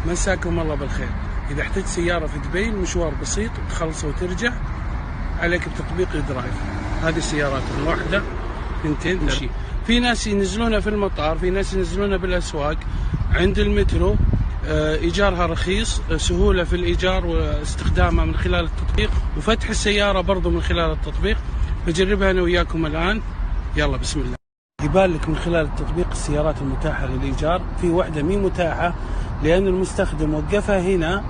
مساكم الله بالخير. إذا احتجت سيارة في دبي مشوار بسيط تخلصه وترجع، عليك بتطبيق يودرايف. هذه السيارات واحدة اثنتين تمشي. في ناس ينزلونها في المطار، في ناس ينزلونها بالأسواق عند المترو. إيجارها رخيص، سهولة في الإيجار واستخدامها من خلال التطبيق، وفتح السيارة برضو من خلال التطبيق. بجربها أنا وياكم الآن، يلا بسم الله. يبان لك من خلال التطبيق السيارات المتاحة للإيجار. في واحدة مي متاحة لأن المستخدم وقفها هنا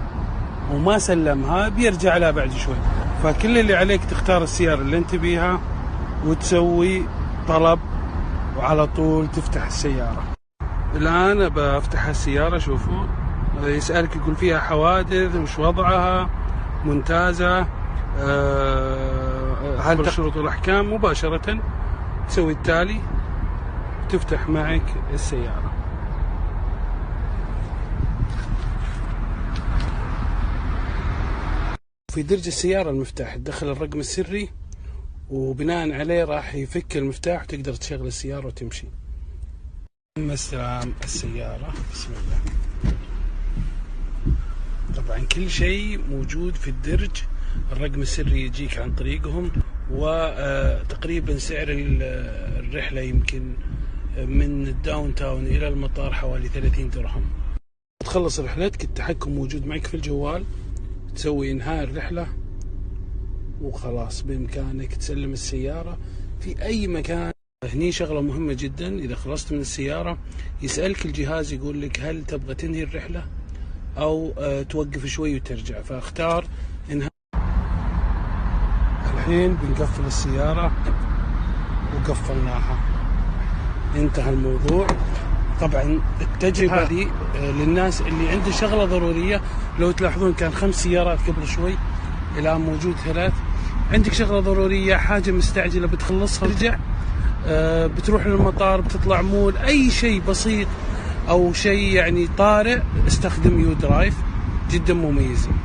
وما سلمها، بيرجع لها بعد شوي. فكل اللي عليك تختار السيارة اللي انت بيها وتسوي طلب وعلى طول تفتح السيارة. الآن بفتح السيارة، شوفوا يسألك يقول فيها حوادث، وش وضعها، ممتازة، هل الشروط والأحكام. مباشرة تسوي التالي، تفتح معك السيارة. في درج السيارة المفتاح تدخل الرقم السري، وبناء عليه راح يفك المفتاح وتقدر تشغل السيارة وتمشي. استلام السيارة، بسم الله. طبعا كل شيء موجود في الدرج، الرقم السري يجيك عن طريقهم، وتقريبا سعر الرحلة يمكن من الداون تاون إلى المطار حوالي 30 درهم. تخلص رحلتك التحكم موجود معك في الجوال، تسوي إنهاء الرحلة وخلاص بإمكانك تسلم السيارة في أي مكان. هني شغلة مهمة جدا، إذا خلصت من السيارة يسألك الجهاز يقول لك هل تبغى تنهي الرحلة أو توقف شوي وترجع، فاختار إنهاء. الحين بنقفل السيارة وقفلناها، انتهى الموضوع. طبعا التجربة دي للناس اللي عنده شغلة ضرورية. لو تلاحظون كان 5 سيارات قبل شوي، الآن موجود 3. عندك شغلة ضرورية، حاجة مستعجلة بتخلصها ترجع، بتروح للمطار، بتطلع مول، أي شيء بسيط أو شيء يعني طارئ، استخدم يودرايف، جدا مميزين.